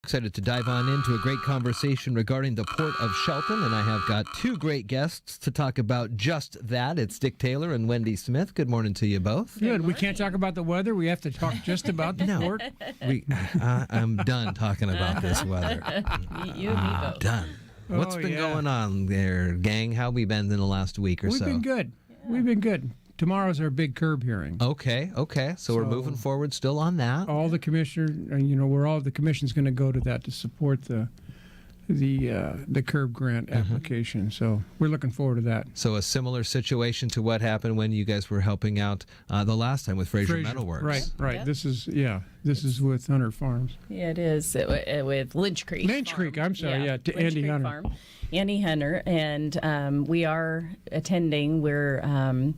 Excited to dive on into a great conversation regarding the Port of Shelton, and I have got two great guests to talk about just that. It's Dick Taylor and Wendy Smith. Good morning to you both. Good. We can't talk about the weather. We have to talk just about the port. I'm done talking about this weather. You and me both. Done. What's been going on there, gang? How we been in the last week or so? We've been good. Yeah. We've been good. Tomorrow's our big CERB hearing. Okay. So we're moving forward still on that. All the commissioners, where all the commission's going to go to that to support the CERB grant application. So we're looking forward to that. So a similar situation to what happened when you guys were helping out the last time with Fraser Metalworks. Right. Yep. This is with Hunter Farms. Yeah, it is with Lynch Creek. I'm sorry. Yeah, to Lynch Andy Creek Hunter. Farm. Andy Hunter, and we are attending. We're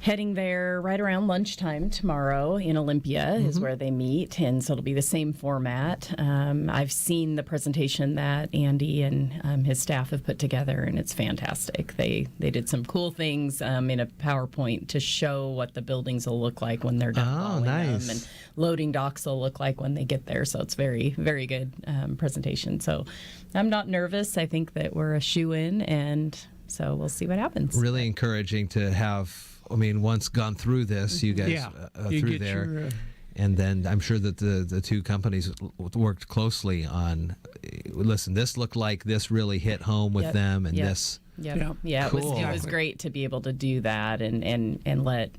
heading there right around lunchtime tomorrow in Olympia is where they meet, and so it'll be the same format. I've seen the presentation that Andy and his staff have put together, and it's fantastic. They did some cool things in a PowerPoint to show what the buildings will look like when they're done hauling them, and loading docks will look like when they get there. So it's very, very good presentation. So I'm not nervous. I think that we're a shoo-in, and so we'll see what happens. Really encouraging to have. Once gone through this, you guys through there, and then I'm sure that the two companies worked closely on. Listen, this looked like this really hit home with them, and this. Yeah, cool. It was great to be able to do that and let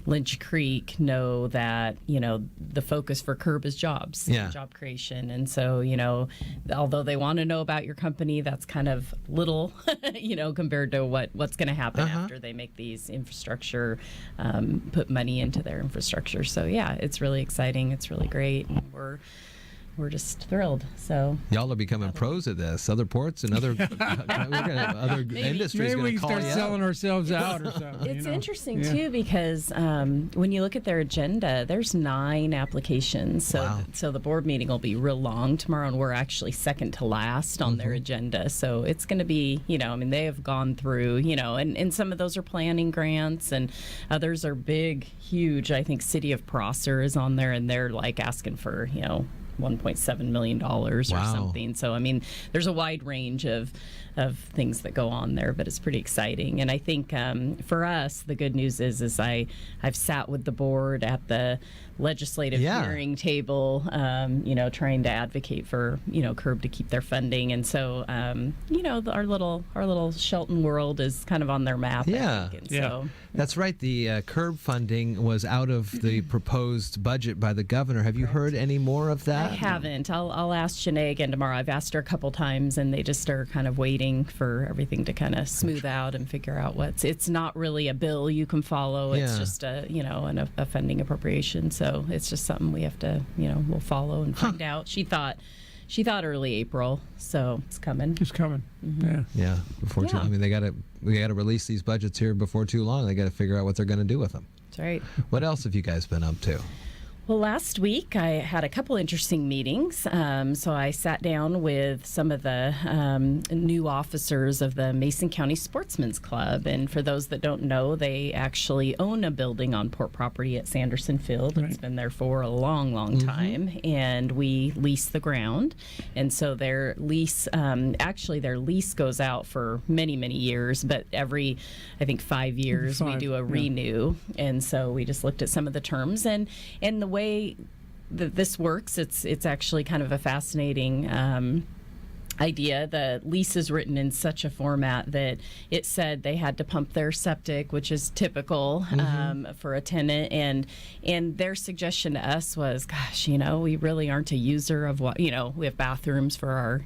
Lynch Creek know that the focus for CERB is jobs, job creation, and so although they want to know about your company, that's kind of little, compared to what's going to happen after they make these infrastructure, put money into their infrastructure. So it's really exciting. It's really great, and we're just thrilled. So y'all are becoming pros at this. Other ports and other other industries. Maybe we can start selling ourselves out or something. It's interesting too because when you look at their agenda, there's 9 applications. So the board meeting will be real long tomorrow, and we're actually second to last on their agenda. So it's going to be, they have gone through, and some of those are planning grants, and others are big, huge. I think City of Prosser is on there, and they're like asking for, $1.7 million or something. So, there's a wide range of things that go on there, but it's pretty exciting. And I think for us, the good news is I've sat with the board at the legislative hearing table, trying to advocate for, CERB to keep their funding. And so, our little Shelton world is kind of on their map. Yeah. I think. And so, that's right. The CERB funding was out of the proposed budget by the governor. Have you heard any more of that? I haven't. I'll ask Shanae again tomorrow. I've asked her a couple times, and they just are kind of waiting for everything to kind of smooth out and figure out it's not really a bill you can follow. It's just a funding appropriation. So it's just something we have to, we'll follow and find out. She thought early April, so it's coming. It's coming. Yeah. Before too long. We got to release these budgets here before too long. They got to figure out what they're going to do with them. That's right. What else have you guys been up to? Well, last week I had a couple interesting meetings. So I sat down with some of the new officers of the Mason County Sportsman's Club. And for those that don't know, they actually own a building on port property at Sanderson Field. Right. It's been there for a long, long time. And we lease the ground. And so their lease goes out for many, many years. But every, I think, 5 years we do a renew. And so we just looked at some of the terms. And the way that this works, it's actually kind of a fascinating idea. The lease is written in such a format that it said they had to pump their septic, which is typical for a tenant, and their suggestion to us was, gosh, we really aren't a user of what, we have bathrooms for our,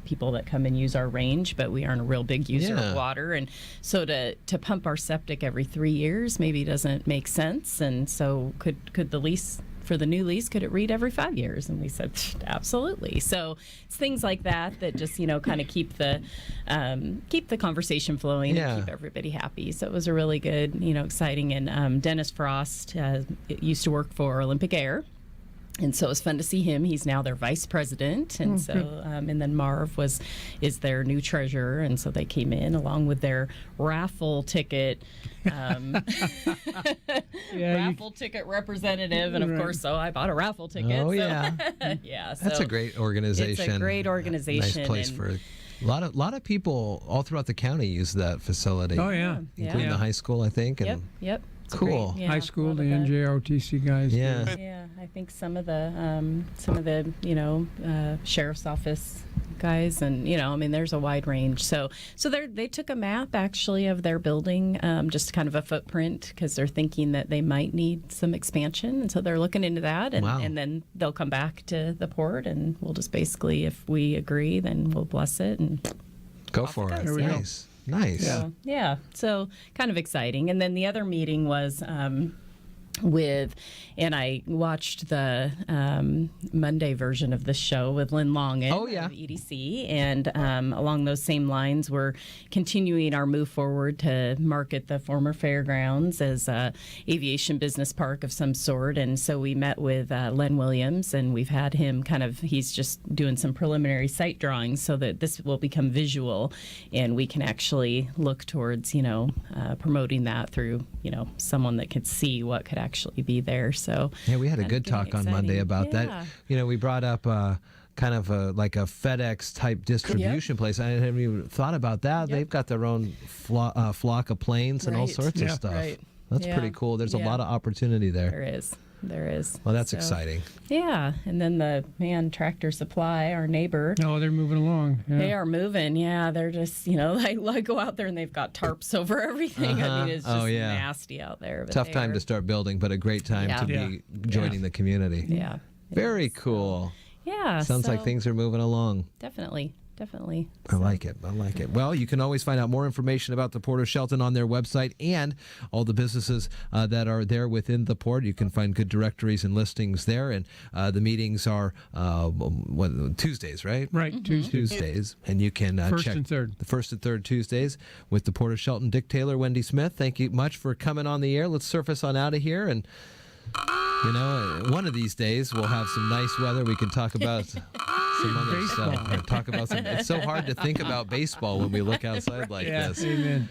people that come and use our range, but we aren't a real big user of water, and so to pump our septic every 3 years maybe doesn't make sense. And so could the lease, for the new lease, could it read every 5 years? And we said, absolutely. So it's things like that just, kind of keep the conversation flowing and keep everybody happy. So it was a really good, exciting. And Dennis Frost used to work for Olympic Air. And so it was fun to see him. He's now their vice president, and and then Marv is their new treasurer, and so they came in along with their raffle ticket, ticket representative, and of course, so I bought a raffle ticket. Oh so. yeah, yeah. So that's a great organization. It's a great organization. Nice place for. A lot of people all throughout the county use that facility. Oh yeah, including the high school, I think. And Yep. Cool. Great, high school, the NJROTC guys. Yeah, I think some of the sheriff's office guys, and there's a wide range. So they took a map actually of their building, just kind of a footprint, because they're thinking that they might need some expansion, and so they're looking into that, and then they'll come back to the port, and we'll just basically, if we agree, then we'll bless it and go for it. Nice. Nice. So kind of exciting. And then the other meeting was and I watched the Monday version of this show with Lynn Longan of EDC, and along those same lines, we're continuing our move forward to market the former fairgrounds as a aviation business park of some sort. And so we met with Len Williams, and we've had him he's just doing some preliminary site drawings so that this will become visual, and we can actually look towards promoting that through someone that could see what could actually be there. So we had a good talk on Monday about that. We brought up kind of like a FedEx type distribution place. I hadn't even thought about that. They've got their own flock of planes and all sorts of stuff. Right. That's pretty cool. There's a lot of opportunity there. There is. Well, that's exciting. Yeah, and then the Tractor Supply, our neighbor. Oh, they're moving along. Yeah. They are moving. Yeah, they're just I go out there and they've got tarps over everything. I mean, it's just nasty out there. But tough time to start building, but a great time to be joining the community. Yeah. Very cool. Yeah. Sounds like things are moving along. Definitely. I like it. Well, you can always find out more information about the Port of Shelton on their website and all the businesses that are there within the port. You can find good directories and listings there. And the meetings are Tuesdays, right? Right, Tuesdays. And you can check the first and third Tuesdays with the Port of Shelton. Dick Taylor, Wendy Smith, thank you much for coming on the air. Let's surface on out of here. And, one of these days we'll have some nice weather. We can talk about some other stuff. It's so hard to think about baseball when we look outside like this. Amen.